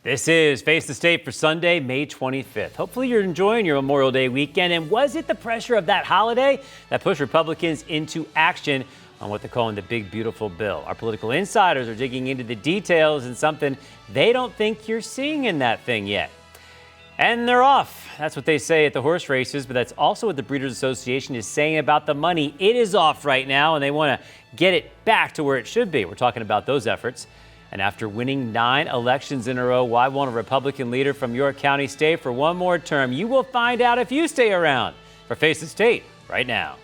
This is Face the State for Sunday, May 25th. Hopefully you're enjoying your Memorial Day weekend. And was it the pressure of that holiday that pushed Republicans into action on what they're calling the big, beautiful bill? Our political insiders are digging into the details and something they don't think you're seeing in that thing yet. And they're off. That's what they say at the horse races, but that's also what the Breeders' Association is saying about the money. It is off right now, and they want to get it back to where it should be. We're talking about those efforts. And after winning 9 elections in a row, why won't a Republican leader from your county stay for one more term? You will find out if you stay around for Face the State right now.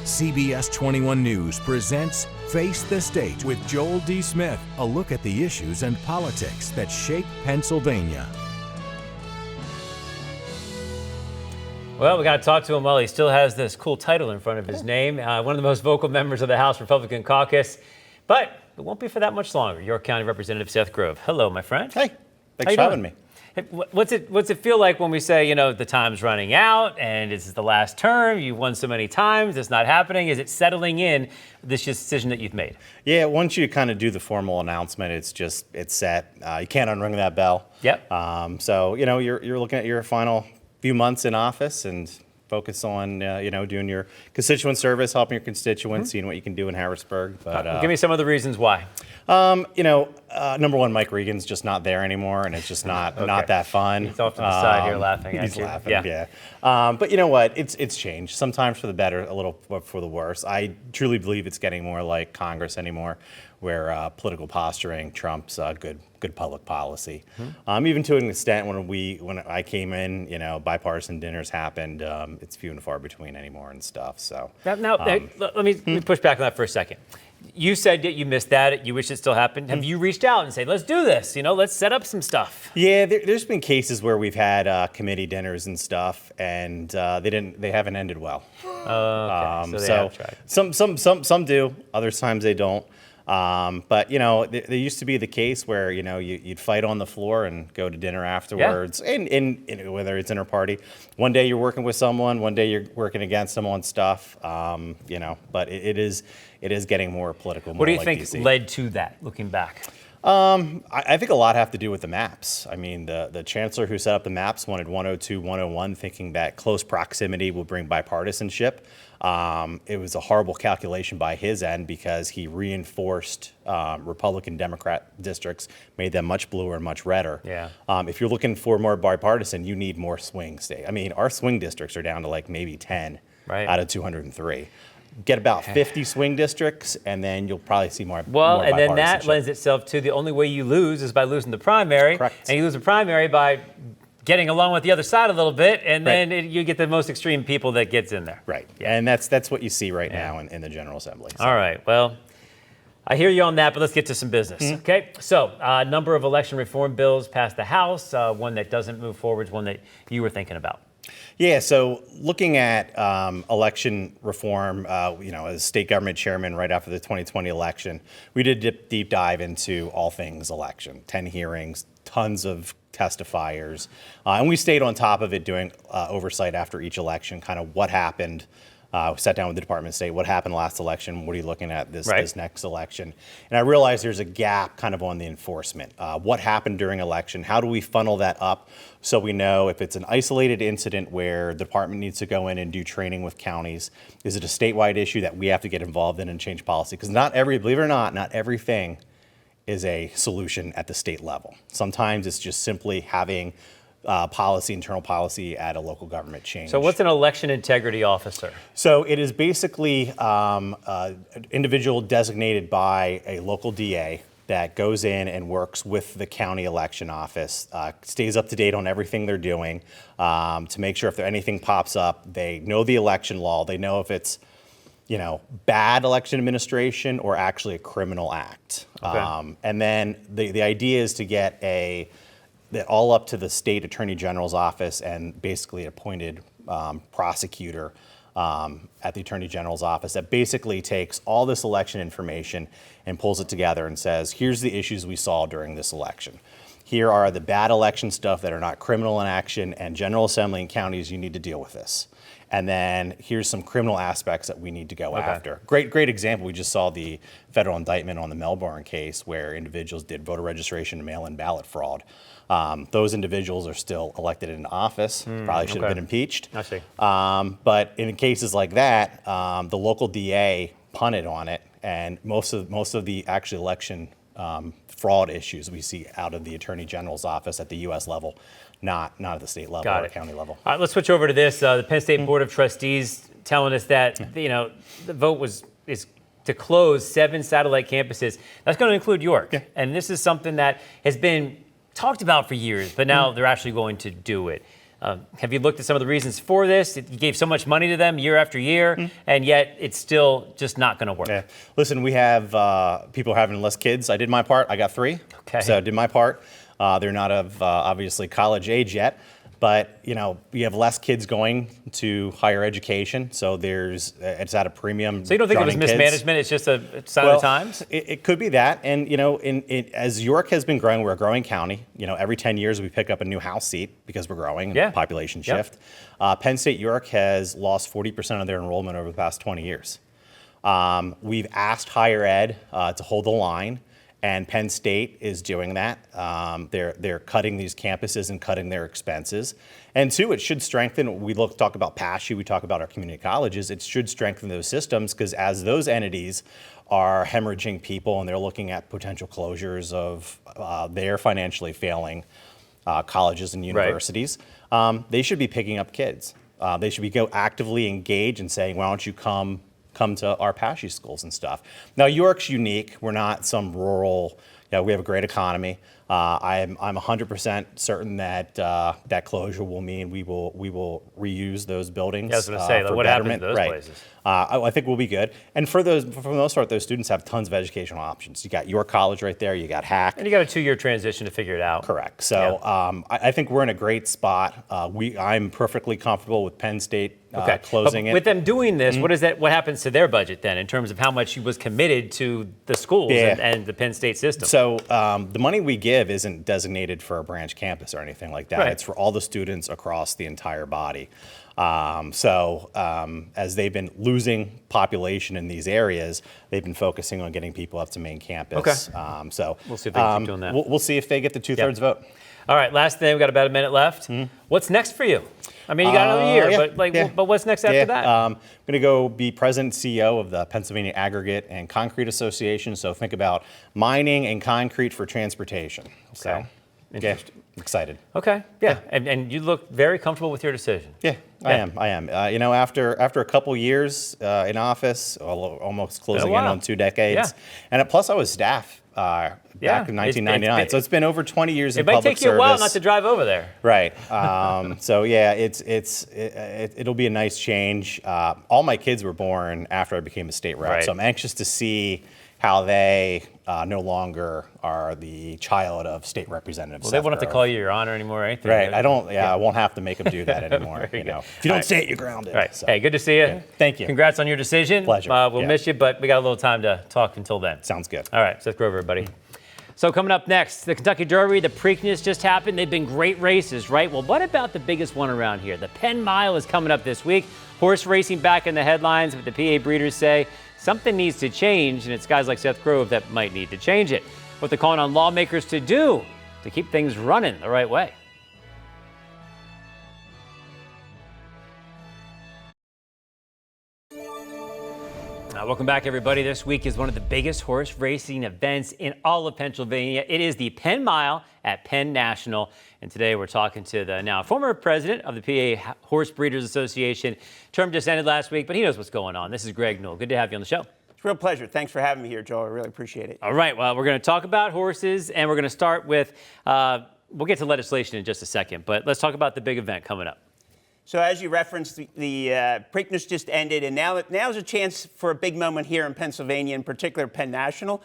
CBS 21 News presents Face the State with Joel D. Smith, a look at the issues and politics that shape Pennsylvania. Well, we got to talk to him while he still has this cool title in front of his name. One of the most vocal members of the House Republican Caucus. But it won't be for that much longer. York County Representative Seth Grove. Hello, my friend. Hey, thanks for having me. Hey, what's it feel like when we say, you know, the time's running out and this is the last term, you've won so many times, it's not happening? Is it settling in, this decision that you've made? Yeah, once you kind of do the formal announcement, it's set. You can't unring that bell. Yep. So, you know, you're looking at your final few months in office and focus on, doing your constituent service, helping your constituents, seeing what you can do in Harrisburg. But give me some of the reasons why. Number one, Mike Regan's just not there anymore, and it's just not that fun. He's off to the side here laughing. He's laughing, yeah. But you know what? It's changed. Sometimes for the better, a little for the worse. I truly believe it's getting more like Congress anymore, where political posturing trumps good public policy. Even to an extent, when I came in, bipartisan dinners happened. It's few and far between anymore and stuff. So let me push back on that for a second. You said that you missed that. You wish it still happened. Have you reached out and said, let's do this? Let's set up some stuff. Yeah, there's been cases where we've had committee dinners and stuff, and they haven't ended well. Okay. So they have tried. Some do. Other times they don't. But there used to be the case where you'd fight on the floor and go to dinner afterwards, and whether it's inter-party. One day you're working with someone, one day you're working against someone's stuff. But it is getting more political. What do you think led to that, looking back? I think a lot have to do with the maps. I mean, the chancellor who set up the maps wanted 102, 101, thinking that close proximity will bring bipartisanship. It was a horrible calculation by his end because he reinforced Republican Democrat districts, made them much bluer and much redder. Yeah. If you're looking for more bipartisan, you need more swing state. I mean, our swing districts are down to like maybe 10 out of 203. Get about 50 swing districts, and then you'll probably see more. Well, more and then that lends itself to the only way you lose is by losing the primary. Correct. And you lose the primary by getting along with the other side a little bit, and then you get the most extreme people that gets in there. Right. Yeah. And that's what you see right now in the General Assembly. So. All right. Well, I hear you on that, but let's get to some business. Okay. So a number of election reform bills passed the House. One that doesn't move forward is one that you were thinking about. Yeah, so looking at election reform, as state government chairman right after the 2020 election, we did a deep dive into all things election, 10 hearings, tons of testifiers, and we stayed on top of it doing oversight after each election, kind of what happened. We sat down with the Department of State, what happened last election, what are you looking at this next election? And I realized there's a gap kind of on the enforcement. What happened during election? How do we funnel that up so we know if it's an isolated incident where the department needs to go in and do training with counties? Is it a statewide issue that we have to get involved in and change policy? Because believe it or not everything is a solution at the state level. Sometimes it's just simply having internal policy at a local government change. So what's an election integrity officer? So it is basically an individual designated by a local DA that goes in and works with the county election office, stays up to date on everything they're doing to make sure if anything pops up, they know the election law, they know if it's bad election administration or actually a criminal act. Okay. And then the idea is to get all up to the state attorney general's office and basically appointed prosecutor at the attorney general's office that basically takes all this election information and pulls it together and says, here's the issues we saw during this election. Here are the bad election stuff that are not criminal in action, and General Assembly and counties, you need to deal with this. And then here's some criminal aspects that we need to go after. Great example. We just saw the federal indictment on the Melbourne case where individuals did voter registration and mail-in ballot fraud. Those individuals are still elected into office, probably should have been impeached. I see. But in cases like that, the local DA punted on it, and most of the actual election fraud issues we see out of the Attorney General's office at the U.S. level, not at the state level or county level. All right, let's switch over to this. The Penn State Board of Trustees telling us that the vote is to close 7 satellite campuses. That's going to include York, and this is something that has been talked about for years, but now they're actually going to do it. Have you looked at some of the reasons for this? You gave so much money to them year after year, and yet it's still just not going to work. Yeah. Listen, we have people having less kids. I did my part. I got 3. Okay. So I did my part. They're not of obviously college age yet, but we have less kids going to higher education, so it's at a premium. So you don't think it was mismanagement? It's just a sign of the times. It could be that, and as York has been growing, we're a growing county. Every 10 years we pick up a new House seat because we're growing, population shift. Penn State York has lost 40% of their enrollment over the past 20 years. We've asked higher ed to hold the line. And Penn State is doing that. They're cutting these campuses and cutting their expenses. And 2, it should strengthen. We talk about PASHE, we talk about our community colleges. It should strengthen those systems because as those entities are hemorrhaging people and they're looking at potential closures of their financially failing colleges and universities, they should be picking up kids. They should be actively engaged and saying, why don't you come to our PASHE schools and stuff. Now, York's unique. We're not some rural, we have a great economy. I'm 100% certain that that closure will mean we will reuse those buildings. I was going to say, what happens to those places? I think we'll be good. And for the most part, those students have tons of educational options. You got York College right there. You got Hack. And you got a 2-year transition to figure it out. Correct. So I think we're in a great spot. I'm perfectly comfortable with Penn State closing it. With them doing this, what happens to their budget then in terms of how much was committed to the schools and the Penn State system? So the money we give isn't designated for a branch campus or anything like that. It's for all the students across the entire body. As they've been losing population in these areas, they've been focusing on getting people up to main campus. So we'll see if they can keep doing that. We'll see if they get the 2/3 vote. All right, last thing, we've got about a minute left. What's next for you? I mean, you got another year, but what's next after that? I'm going to go be president and CEO of the Pennsylvania Aggregate and Concrete Association. So think about mining and concrete for transportation. So, interesting. Excited. Okay, and you look very comfortable with your decision. I am. After a couple years in office, almost closing in on 2 decades, and plus I was staff back in 1999. So it's been over 20 years in public service. It might take you a while not to drive over there. Right. It'll be a nice change. All my kids were born after I became a state rep, so I'm anxious to see how they no longer are the child of state representatives. Well, they won't have to call you Your Honor anymore or anything. Right. I won't have to make them do that anymore. If you don't say it, you're grounded. Right. So. Hey, good to see you. Thank you. Congrats on your decision. Pleasure. We'll miss you, but we got a little time to talk until then. Sounds good. All right. Seth Grover, everybody. So coming up next, the Kentucky Derby, the Preakness just happened. They've been great races, right? Well, what about the biggest one around here? The Penn Mile is coming up this week. Horse racing back in the headlines, but the PA breeders say something needs to change, and it's guys like Seth Grove that might need to change it. What they're calling on lawmakers to do to keep things running the right way. Welcome back, everybody. This week is one of the biggest horse racing events in all of Pennsylvania. It is the Penn Mile at Penn National. And today we're talking to the now former president of the PA Horse Breeders Association. Term just ended last week, but he knows what's going on. This is Greg Newell. Good to have you on the show. It's a real pleasure. Thanks for having me here, Joe. I really appreciate it. All right. Well, we're going to talk about horses, and we're going to start with, we'll get to legislation in just a second, but let's talk about the big event coming up. So as you referenced, the Preakness just ended, and now's a chance for a big moment here in Pennsylvania, in particular Penn National.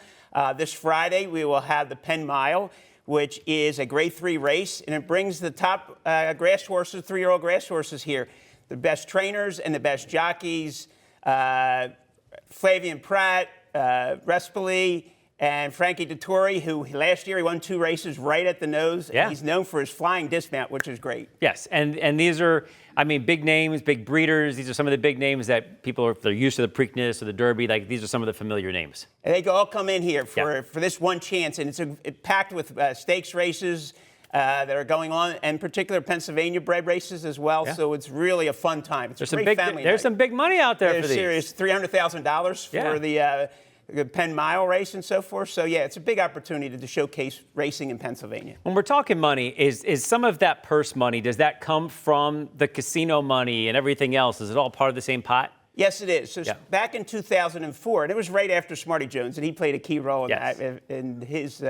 This Friday, we will have the Penn Mile, which is a Grade 3 race, and it brings the top grass horses, 3-year-old grass horses here. The best trainers and the best jockeys, Flavian Pratt, Respoli, And Frankie Dettori, who last year he won 2 races right at the nose. Yeah. And he's known for his flying dismount, which is great. Yes, and these are, I mean, big names, big breeders. These are some of the big names that people are, they're used to the Preakness or the Derby. Like, these are some of the familiar names. And they all come in here for this one chance, and it's packed with stakes races that are going on, and particular Pennsylvania bred races as well. Yeah. So it's really a fun time. It's There's a great family There's night. some big money out there There's for these. serious $300,000 for the Penn Mile race and so forth. So yeah, it's a big opportunity to showcase racing in Pennsylvania. When we're talking money, is some of that purse money, does that come from the casino money and everything else? Is it all part of the same pot? Yes, it is. So back in 2004, and it was right after Smarty Jones, and he played a key role in Yes. that, in his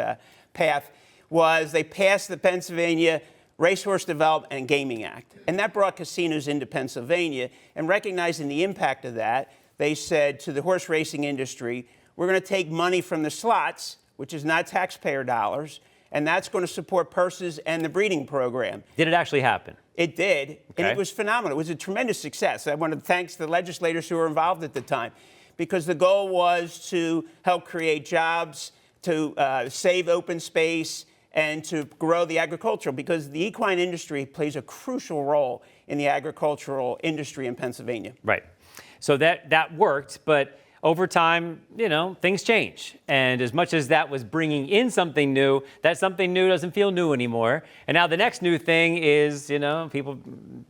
path, was they passed the Pennsylvania Racehorse Development and Gaming Act. And that brought casinos into Pennsylvania. And recognizing the impact of that, they said to the horse racing industry, we're going to take money from the slots, which is not taxpayer dollars, and that's going to support purses and the breeding program. Did it actually happen? It did, and Okay. it was phenomenal. It was a tremendous success. I want to thank the legislators who were involved at the time, because the goal was to help create jobs, to save open space, and to grow the agricultural, because the equine industry plays a crucial role in the agricultural industry in Pennsylvania. Right. So that worked, but over time, you know, things change. And as much as that was bringing in something new, that something new doesn't feel new anymore. And now the next new thing is, you know, people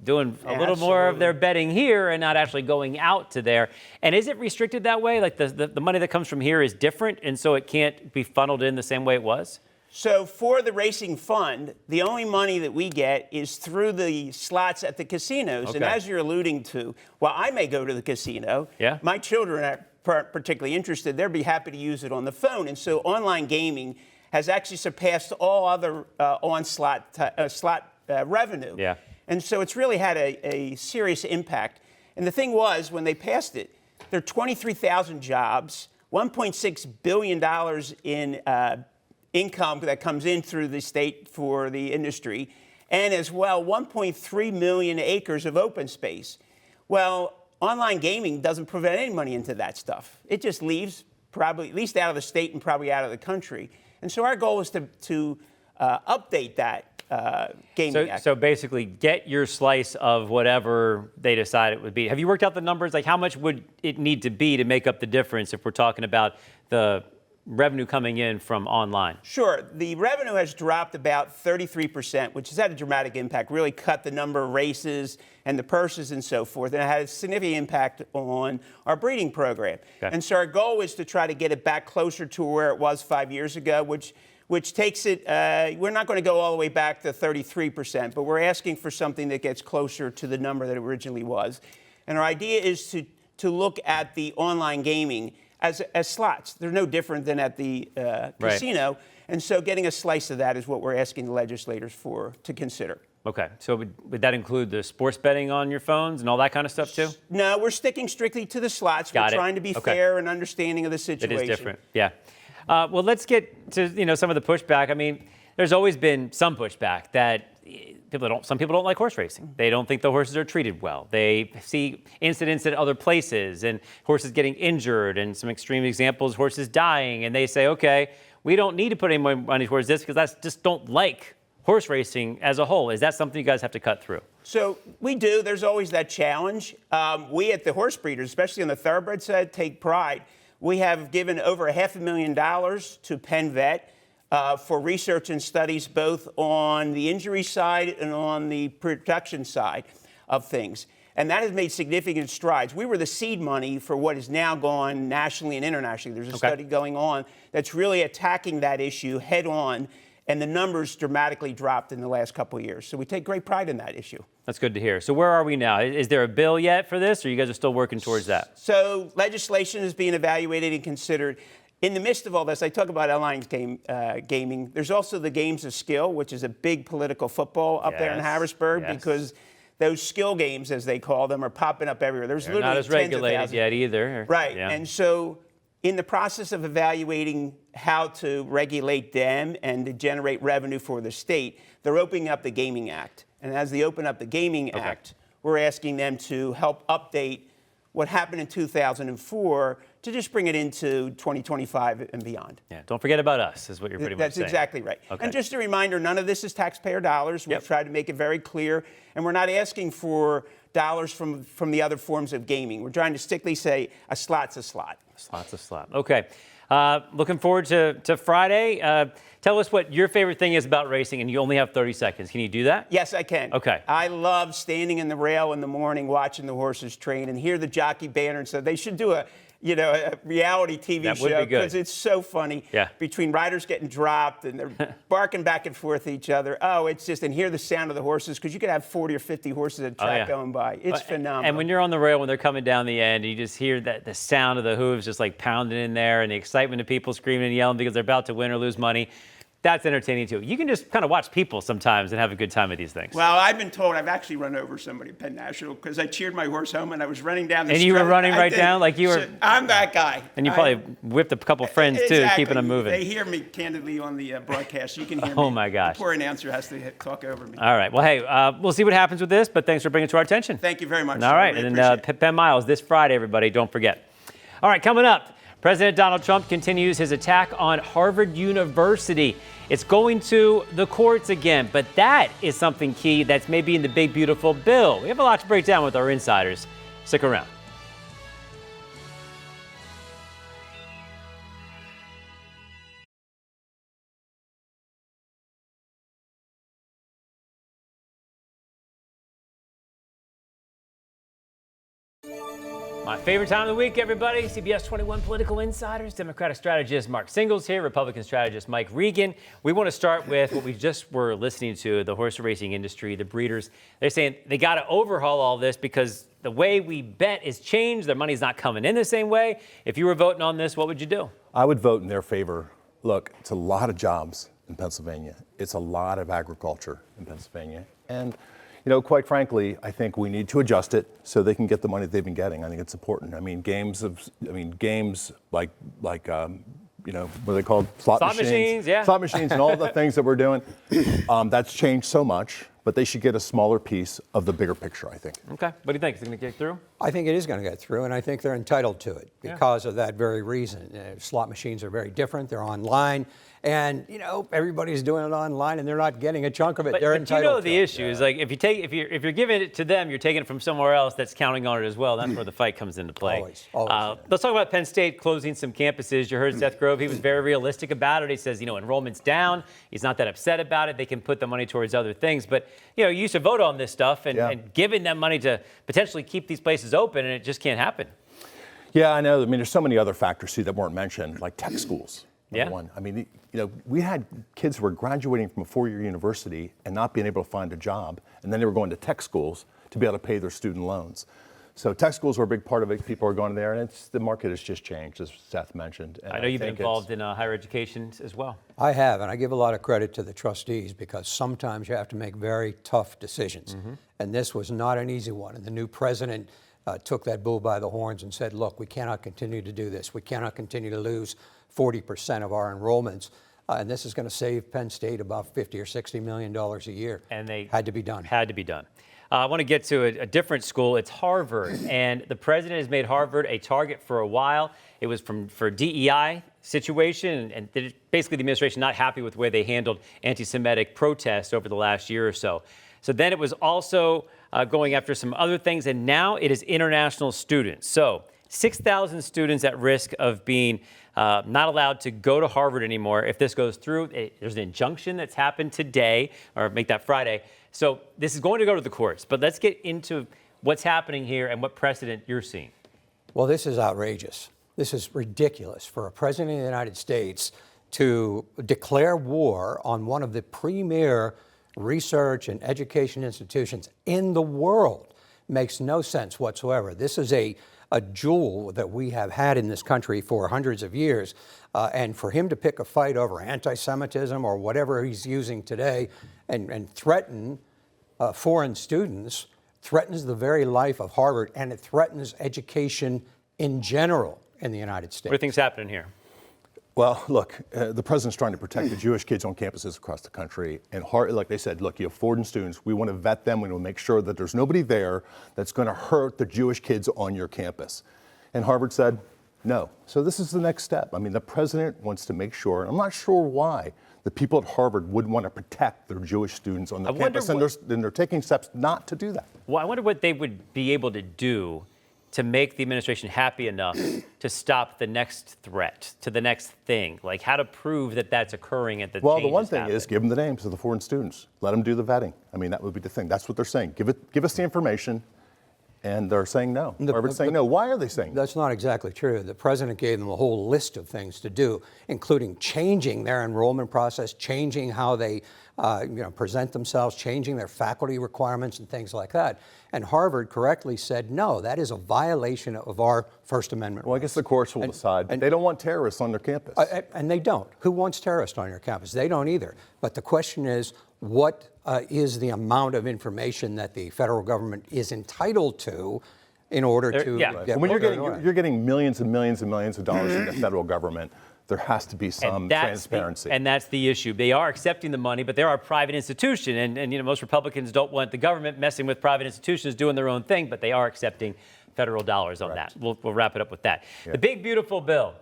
doing a little more of their betting here and not actually going out to there. And is it restricted that way? Like the money that comes from here is different, and so it can't be funneled in the same way it was? So for the racing fund, the only money that we get is through the slots at the casinos. Okay. And as you're alluding to, while I may go to the casino, my children are particularly interested, they'll be happy to use it on the phone. And so online gaming has actually surpassed all other slot revenue. Yeah. And so it's really had a serious impact. And the thing was, when they passed it, there are 23,000 jobs, $1.6 billion in income that comes in through the state for the industry, and as well 1.3 million acres of open space. Well, online gaming doesn't provide any money into that stuff. It just leaves probably at least out of the state and probably out of the country. And so our goal is to update that gaming act. So basically get your slice of whatever they decide it would be. Have you worked out the numbers? Like, how much would it need to be to make up the difference if we're talking about the revenue coming in from online? Sure. The revenue has dropped about 33%, which has had a dramatic impact, really cut the number of races and the purses and so forth, and it had a significant impact on our breeding program. Okay. And so our goal is to try to get it back closer to where it was 5 years ago, which takes it, we're not going to go all the way back to 33%, but we're asking for something that gets closer to the number that it originally was. And our idea is to look at the online gaming as slots. They're no different than at the casino. And so getting a slice of that is what we're asking the legislators to consider. Okay, so would that include the sports betting on your phones and all that kind of stuff too? No, we're sticking strictly to the slots. Got we're it. trying to be Okay. fair and understanding of the It situation. is different, yeah. Well, let's get to some of the pushback. I mean, there's always been some pushback that some people don't like horse racing. They don't think the horses are treated well. They see incidents at other places and horses getting injured, and some extreme examples, horses dying, and they say, okay, we don't need to put any more money towards this because I just don't like horse racing as a whole. Is that something you guys have to cut through? So we do. There's always that challenge. We at the horse breeders, especially on the thoroughbred side, take pride. We have given over $500,000 to Penn Vet for research and studies both on the injury side and on the production side of things. And that has made significant strides. We were the seed money for what is now gone nationally and internationally. There's a study going on that's really attacking that issue head on, and the numbers dramatically dropped in the last couple of years. So we take great pride in that issue. That's good to hear. So where are we now? Is there a bill yet for this, or you guys are still working towards that? So legislation is being evaluated and considered. In the midst of all this, I talk about online gaming. There's also the games of skill, which is a big political football up there in Harrisburg, because those skill games, as they call them, are popping up everywhere. There's They're literally not as tens of regulated thousands. yet either. Right. Yeah. And so in the process of evaluating how to regulate them and to generate revenue for the state, they're opening up the Gaming Act. And as they open up the Gaming Act, we're asking them to help update what happened in 2004 to just bring it into 2025 and beyond. Yeah, don't forget about us, is what you're pretty much That's saying. exactly right. Okay. And just a reminder, none of this is taxpayer dollars. We've tried to make it very clear, and we're not asking for dollars from the other forms of gaming. We're trying to strictly say a slot's a slot. Slots of slot. Okay. Looking forward to Friday. Tell us what your favorite thing is about racing, and you only have 30 seconds. Can you do that? Yes, I can. Okay. I love standing in the rail in the morning, watching the horses train, and hear the jockey banner. And so they should do a reality TV That would show be good. because it's so funny. Yeah. Between riders getting dropped and they're barking back and forth at each other. Oh, it's just, and hear the sound of the horses because you could have 40 or 50 horses at a track going by. It's phenomenal. And when you're on the rail, when they're coming down the end, you just hear the sound of the hooves just like pounding in there, and the excitement of people screaming and yelling because they're about to win or lose money. That's entertaining too. You can just kind of watch people sometimes and have a good time at these things. Well, I've been told I've actually run over somebody at Penn National because I cheered my horse home and I was running down the And you were stretch. running right down like you were. So I'm that guy. And you probably whipped a couple friends too, Exactly. keeping them moving. They hear me candidly on the broadcast. You can hear me. Oh my gosh. The poor announcer has to talk over me. All right. Well, hey, we'll see what happens with this, but thanks for bringing it to our attention. Thank you very much. All right. I really And appreciate it. Penn Miles this Friday, everybody. Don't forget. All right. Coming up, President Donald Trump continues his attack on Harvard University. It's going to the courts again, but that is something key that's maybe in the big, beautiful bill. We have a lot to break down with our insiders. Stick around. My favorite time of the week, everybody. CBS 21 Political Insiders, Democratic strategist Mark Singles here, Republican strategist Mike Regan. We want to start with what we just were listening to, the horse racing industry, the breeders. They're saying they got to overhaul all this because the way we bet is changed. Their money's not coming in the same way. If you were voting on this, what would you do? I would vote in their favor. Look, it's a lot of jobs in Pennsylvania. It's a lot of agriculture in Pennsylvania. And quite frankly, I think we need to adjust it so they can get the money they've been getting. I think it's important. games like what are they called? Slot machines, yeah. Slot machines and all the things that we're doing. That's changed so much, but they should get a smaller piece of the bigger picture, I think. Okay. What do you think? Is it going to get through? I think it is going to get through, and I think they're entitled to it because of that very reason. Slot machines are very different. They're online. And everybody's doing it online, and they're not getting a chunk of it. They're entitled to the issue is like if you're giving it to them, you're taking it from somewhere else that's counting on it as well. That's where the fight comes into play. Always. Let's talk about Penn State closing some campuses. You heard Seth Grove; he was very realistic about it. He says enrollment's down. He's not that upset about it. They can put the money towards other things. But you used to vote on this stuff and giving them money to potentially keep these places open, and it just can't happen. Yeah, I know. There's so many other factors too that weren't mentioned, like tech schools. Number one. We had kids who were graduating from a four-year university and not being able to find a job, and then they were going to tech schools to be able to pay their student loans. So tech schools were a big part of it. People are going there, and the market has just changed, as Seth mentioned. And I know you've been involved in higher education as well. I have, and I give a lot of credit to the trustees because sometimes you have to make very tough decisions. And this was not an easy one. And the new president took that bull by the horns and said, look, we cannot continue to do this. We cannot continue to lose 40% of our enrollments. And this is going to save Penn State about $50 or $60 million a year. And they had to be done. Had to be done. I want to get to a different school. It's Harvard. And the president has made Harvard a target for a while. It was for DEI situation. And basically the administration not happy with the way they handled anti-Semitic protests over the last year or so. So then it was also going after some other things. And now it is international students. So 6,000 students at risk of being not allowed to go to Harvard anymore if this goes through. There's an injunction that's happened today, or make that Friday. So this is going to go to the courts. But let's get into what's happening here and what precedent you're seeing. Well, this is outrageous. This is ridiculous for a president of the United States to declare war on one of the premier research and education institutions in the world. Makes no sense whatsoever. This is a jewel that we have had in this country for hundreds of years. And for him to pick a fight over anti-Semitism or whatever he's using today and threaten foreign students threatens the very life of Harvard, and it threatens education in general in the United States. What do you think's happening here? Well, look, the president's trying to protect the Jewish kids on campuses across the country. And like they said, look, you have foreign students. We want to vet them. We want to make sure that there's nobody there that's going to hurt the Jewish kids on your campus. And Harvard said, No. So this is the next step. I mean, the president wants to make sure, and I'm not sure why, the people at Harvard would want to protect their Jewish students on the campus, and they're taking steps not to do that. Well, I wonder what they would be able to do to make the administration happy enough to stop the next threat, to the next thing, like how to prove that that's occurring at the Well, the one thing is give them the names of the foreign students. Let them do the vetting. I mean, that would be the thing. That's what they're saying. Give us the information. And they're saying no. Harvard's saying no. Why are they saying no? That's not exactly true. The president gave them a whole list of things to do, including changing their enrollment process, changing how they present themselves, changing their faculty requirements and things like that. And Harvard correctly said, no, that is a violation of our First Amendment. Well, I guess the courts will decide. But they don't want terrorists on their campus. And they don't. Who wants terrorists on your campus? They don't either. But the question is, what is the amount of information that the federal government is entitled to in order to get when you're getting millions and millions and millions of dollars from the federal government, there has to be some transparency. And that's the issue. They are accepting the money, but they are a private institution. And most Republicans don't want the government messing with private institutions doing their own thing, but they are accepting federal dollars on that. We'll wrap it up with that. Yeah. The big, beautiful bill.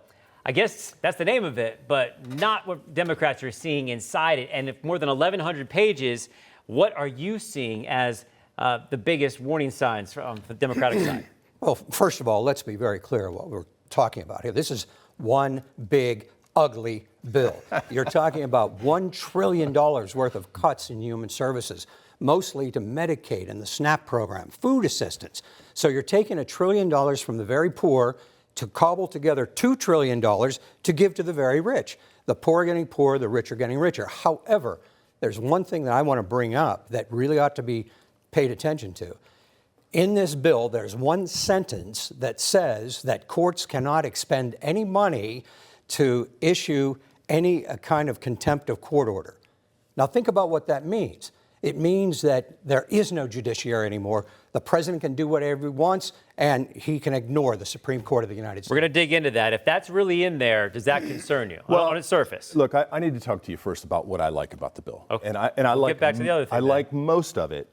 I guess that's the name of it, but not what Democrats are seeing inside it. And if more than 1,100 pages, what are you seeing as the biggest warning signs from the Democratic side? Well, first of all, let's be very clear what we're talking about here. This is one big, ugly bill. You're talking about $1 trillion worth of cuts in human services, mostly to Medicaid and the SNAP program, food assistance. So you're taking $1 trillion from the very poor to cobble together $2 trillion to give to the very rich. The poor are getting poorer, the rich are getting richer. However, there's one thing that I want to bring up that really ought to be paid attention to. In this bill, there's one sentence that says that courts cannot expend any money to issue any kind of contempt of court order. Now think about what that means. It means that there is no judiciary anymore. The president can do whatever he wants, and he can ignore the Supreme Court of the United States. We're going to dig into that. If that's really in there, does that concern you on its surface? Look, I need to talk to you first about what I like about the bill. Okay. And I like get back to the other thing. I like most of it.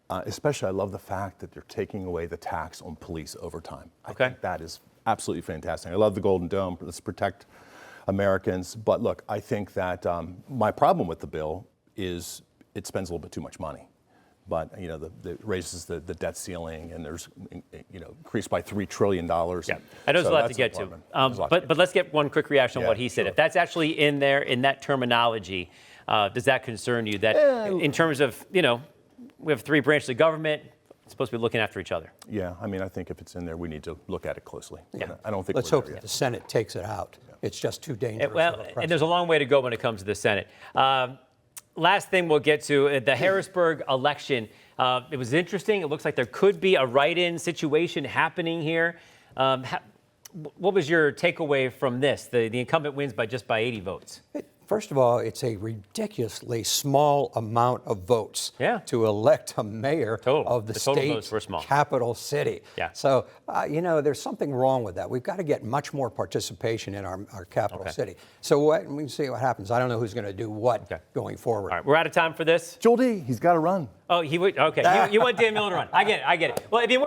Especially, I love the fact that they're taking away the tax on police overtime. I think that is absolutely fantastic. I love the Golden Dome. Let's protect Americans. But look, I think that my problem with the bill is it spends a little bit too much money. But it raises the debt ceiling, and there's increased by $3 trillion. Yeah, I know there's a lot to get to. But let's get one quick reaction on what he said. Sure. If that's actually in there in that terminology, does that concern you? That in terms of we have three branches of government. It's supposed to be looking after each other. Yeah, I mean, I think if it's in there, we need to look at it closely. Yeah. I don't think Let's hope that the Senate takes it out. Yeah. It's just too dangerous. And there's a long way to go when it comes to the Senate. Last thing we'll get to, the Harrisburg election. It was interesting. It looks like there could be a write-in situation happening here. What was your takeaway from this? The incumbent wins by 80 votes. First of all, it's a ridiculously small amount of votes to elect a mayor of the state's capital city. Yeah. So, there's something wrong with that. We've got to get much more participation in our capital city. So we can see what happens. I don't know who's going to do what going forward. All right, we're out of time for this. Joel D., he's got to run. Oh, he would? Okay. you want Dan Miller to run. I get it. Well, if you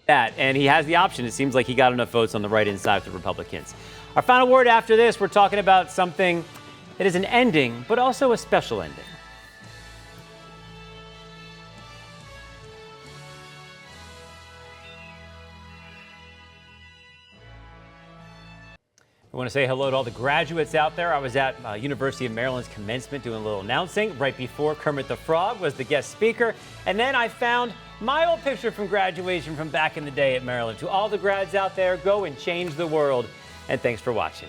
that, and he has the option, it seems like he got enough votes on the right-hand side of the Republicans. Our final word after this, we're talking about something that is an ending, but also a special ending. I want to say hello to all the graduates out there. I was at University of Maryland's commencement doing a little announcing. Right before, Kermit the Frog was the guest speaker. And then I found my old picture from graduation from back in the day at Maryland. To all the grads out there, go and change the world. And thanks for watching.